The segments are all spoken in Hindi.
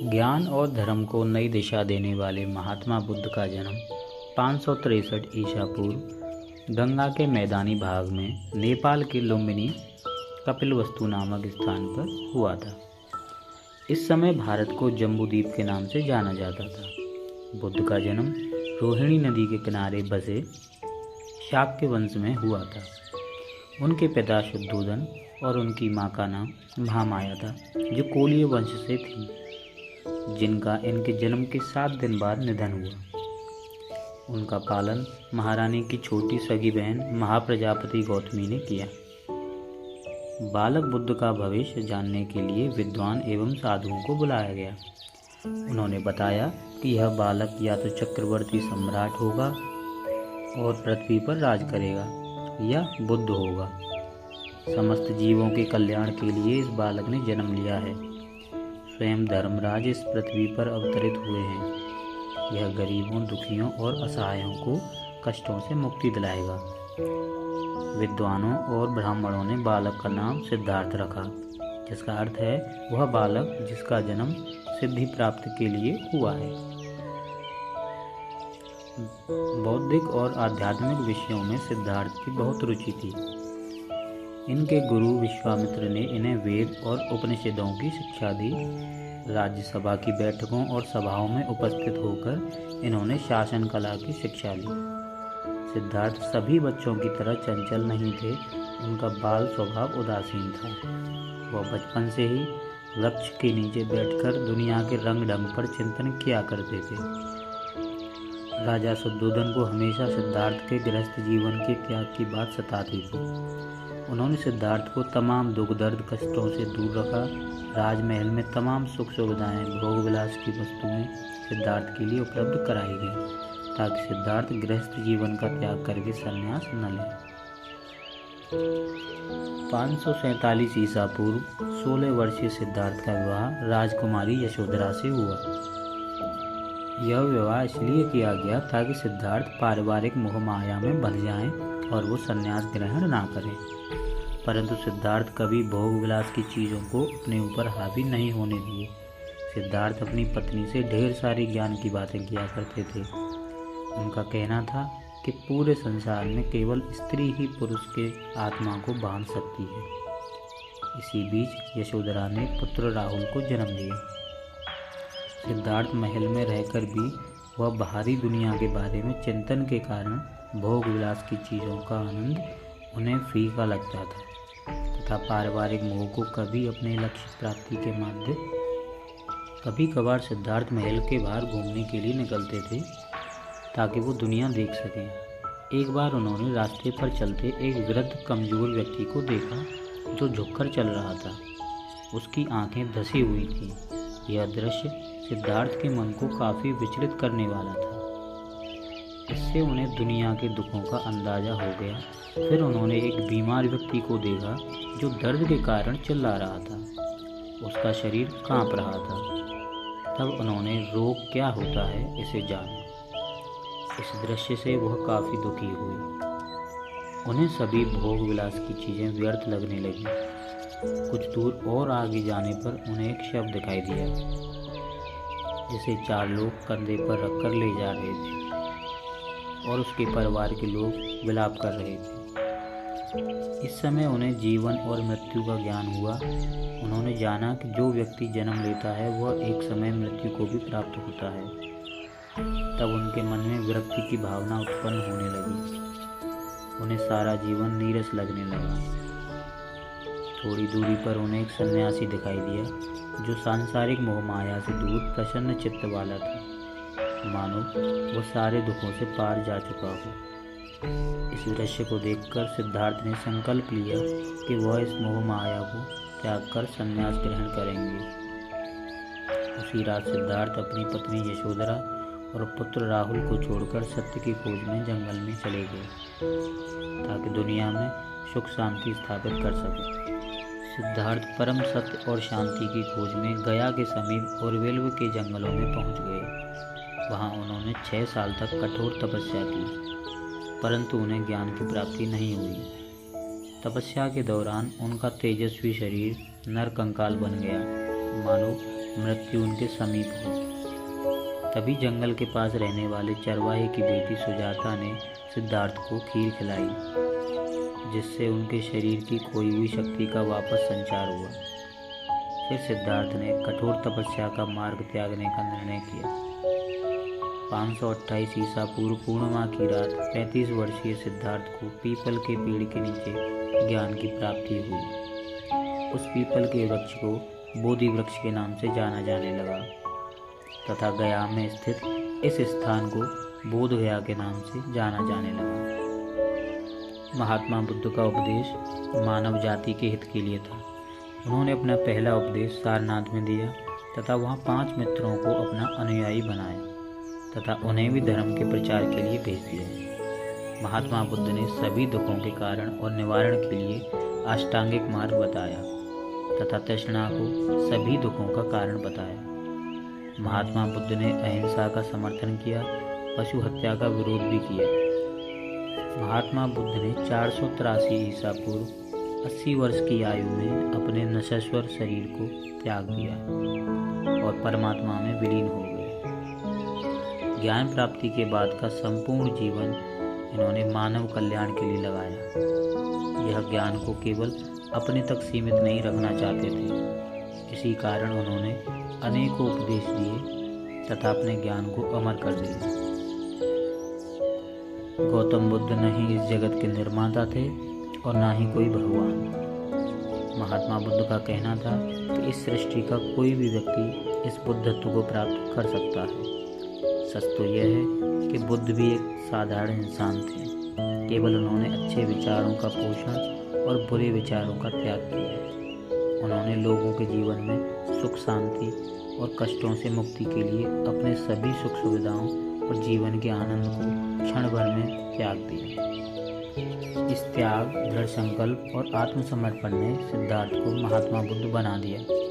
ज्ञान और धर्म को नई दिशा देने वाले महात्मा बुद्ध का जन्म 563 ईसा पूर्व गंगा के मैदानी भाग में नेपाल के लुम्बिनी कपिलवस्तु नामक स्थान पर हुआ था। इस समय भारत को जम्बूद्वीप के नाम से जाना जाता था। बुद्ध का जन्म रोहिणी नदी के किनारे बसे शाक्य वंश में हुआ था। उनके पिता शुद्धोदन और उनकी माँ का नाम महामाया था, जो कोलीय वंश से थी, जिनका इनके जन्म के 7 दिन बाद निधन हुआ। उनका पालन महारानी की छोटी सगी बहन महाप्रजापति गौतमी ने किया। बालक बुद्ध का भविष्य जानने के लिए विद्वान एवं साधुओं को बुलाया गया। उन्होंने बताया कि यह बालक या तो चक्रवर्ती सम्राट होगा और पृथ्वी पर राज करेगा, या बुद्ध होगा। समस्त जीवों के कल्याण के लिए इस बालक ने जन्म लिया है। स्वयं धर्मराज इस पृथ्वी पर अवतरित हुए हैं। यह गरीबों, दुखियों और असहायों को कष्टों से मुक्ति दिलाएगा। विद्वानों और ब्राह्मणों ने बालक का नाम सिद्धार्थ रखा, जिसका अर्थ है वह बालक जिसका जन्म सिद्धि प्राप्त के लिए हुआ है। बौद्धिक और आध्यात्मिक विषयों में सिद्धार्थ की बहुत रुचि थी। इनके गुरु विश्वामित्र ने इन्हें वेद और उपनिषदों की शिक्षा दी। राज्यसभा की बैठकों और सभाओं में उपस्थित होकर इन्होंने शासन कला की शिक्षा ली। सिद्धार्थ सभी बच्चों की तरह चंचल नहीं थे। उनका बाल स्वभाव उदासीन था। वह बचपन से ही वृक्ष के नीचे बैठकर दुनिया के रंग ढंग पर चिंतन किया करते थे। राजा शुद्धोदन को हमेशा सिद्धार्थ के गृहस्थ जीवन के त्याग की बात सताती थी। उन्होंने सिद्धार्थ को तमाम दुख दर्द कष्टों से दूर रखा। राजमहल में तमाम सुख सुविधाएं, भोग विलास की वस्तुएं सिद्धार्थ के लिए उपलब्ध कराई गई, ताकि सिद्धार्थ गृहस्थ जीवन का त्याग करके संन्यास न ले। 547 ईसा पूर्व 16 वर्षीय सिद्धार्थ का विवाह राजकुमारी यशोधरा से हुआ। यह विवाह इसलिए किया गया ताकि सिद्धार्थ पारिवारिक मोह माया में बंध जाएं और वो संन्यास ग्रहण ना करें। परंतु सिद्धार्थ कभी भोग विलास की चीज़ों को अपने ऊपर हावी नहीं होने दिए। सिद्धार्थ अपनी पत्नी से ढेर सारी ज्ञान की बातें किया करते थे। उनका कहना था कि पूरे संसार में केवल स्त्री ही पुरुष के आत्मा को बांध सकती है। इसी बीच यशोधरा ने पुत्र राहुल को जन्म दिया। सिद्धार्थ महल में रहकर भी वह बाहरी दुनिया के बारे में चिंतन के कारण भोग विलास की चीज़ों का आनंद उन्हें फीका लगता था, तथा पारिवारिक मोह को कभी अपने लक्ष्य प्राप्ति के माध्यम। कभी कभार सिद्धार्थ महल के बाहर घूमने के लिए निकलते थे ताकि वो दुनिया देख सकें। एक बार उन्होंने रास्ते पर चलते एक वृद्ध कमजोर व्यक्ति को देखा जो झुककर चल रहा था। उसकी आंखें धसी हुई थीं। यह दृश्य सिद्धार्थ के मन को काफ़ी विचलित करने वाला था। इससे उन्हें दुनिया के दुखों का अंदाज़ा हो गया। फिर उन्होंने एक बीमार व्यक्ति को देखा जो दर्द के कारण चिल्ला रहा था। उसका शरीर कांप रहा था। तब उन्होंने रोग क्या होता है इसे जाना। इस दृश्य से वह काफ़ी दुखी हुए। उन्हें सभी भोग विलास की चीज़ें व्यर्थ लगने लगी। कुछ दूर और आगे जाने पर उन्हें एक शव दिखाई दिया, जिसे 4 लोग कंधे पर रखकर ले जा रहे थे और उसके परिवार के लोग विलाप कर रहे थे। इस समय उन्हें जीवन और मृत्यु का ज्ञान हुआ। उन्होंने जाना कि जो व्यक्ति जन्म लेता है वह एक समय मृत्यु को भी प्राप्त होता है। तब उनके मन में विरक्ति की भावना उत्पन्न होने लगी। उन्हें सारा जीवन नीरस लगने लगा। थोड़ी दूरी पर उन्हें एक सन्यासी दिखाई दिया जो सांसारिक मोह माया से दूर प्रसन्न चित्त वाला था, मानो वो सारे दुखों से पार जा चुका हो। इस दृश्य को देखकर सिद्धार्थ ने संकल्प लिया कि वह इस मोह माया को त्याग कर संन्यास ग्रहण करेंगे। उसी रात सिद्धार्थ अपनी पत्नी यशोधरा और पुत्र राहुल को छोड़कर सत्य की खोज में जंगल में चले गए, ताकि दुनिया में सुख शांति स्थापित कर सके। सिद्धार्थ परम सत्य और शांति की खोज में गया के समीप और वेल्व के जंगलों में पहुंच गए। वहां उन्होंने 6 साल तक कठोर तपस्या की, परंतु उन्हें ज्ञान की प्राप्ति नहीं हुई। तपस्या के दौरान उनका तेजस्वी शरीर नर कंकाल बन गया, मानो मृत्यु उनके समीप हो। तभी जंगल के पास रहने वाले चरवाहे की बेटी सुजाता ने सिद्धार्थ को खीर खिलाई, जिससे उनके शरीर की खोई हुई शक्ति का वापस संचार हुआ। फिर सिद्धार्थ ने कठोर तपस्या का मार्ग त्यागने का निर्णय किया। 528 ईसा पूर्व पूर्णिमा की रात 35 वर्षीय सिद्धार्थ को पीपल के पेड़ के नीचे ज्ञान की प्राप्ति हुई। उस पीपल के वृक्ष को बोधि वृक्ष के नाम से जाना जाने लगा तथा गया में स्थित इस स्थान को बोध गया के नाम से जाना जाने लगा। महात्मा बुद्ध का उपदेश मानव जाति के हित के लिए था। उन्होंने अपना पहला उपदेश सारनाथ में दिया तथा वहाँ 5 मित्रों को अपना अनुयायी बनाया तथा उन्हें भी धर्म के प्रचार के लिए भेज दिया। महात्मा बुद्ध ने सभी दुखों के कारण और निवारण के लिए अष्टांगिक मार्ग बताया तथा तृष्णा को सभी दुखों का कारण बताया। महात्मा बुद्ध ने अहिंसा का समर्थन किया, पशु हत्या का विरोध भी किया। महात्मा बुद्ध ने 483 ईसा पूर्व 80 वर्ष की आयु में अपने नश्वर शरीर को त्याग दिया और परमात्मा में विलीन हो गए। ज्ञान प्राप्ति के बाद का संपूर्ण जीवन इन्होंने मानव कल्याण के लिए लगाया। यह ज्ञान को केवल अपने तक सीमित नहीं रखना चाहते थे। इसी कारण उन्होंने अनेकों उपदेश दिए तथा अपने ज्ञान को अमर कर दिया। गौतम बुद्ध न ही इस जगत के निर्माता थे और न ही कोई भगवान। महात्मा बुद्ध का कहना था कि इस सृष्टि का कोई भी व्यक्ति इस बुद्धत्व को प्राप्त कर सकता है। सच तो यह है कि बुद्ध भी एक साधारण इंसान थे, केवल उन्होंने अच्छे विचारों का पोषण और बुरे विचारों का त्याग किया। उन्होंने लोगों के जीवन में सुख शांति और कष्टों से मुक्ति के लिए अपने सभी सुख सुविधाओं और जीवन के आनंद को क्षण भर में त्याग दिया। इस त्याग, दृढ़ संकल्प और आत्मसमर्पण ने सिद्धार्थ को महात्मा बुद्ध बना दिया।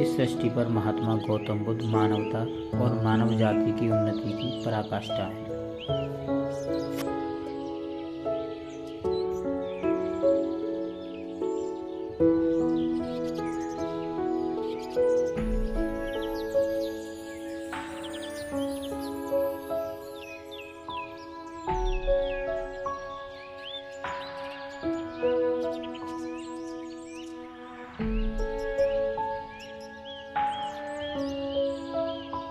इस सृष्टि पर महात्मा गौतम बुद्ध मानवता और मानव जाति की उन्नति की पराकाष्ठा है।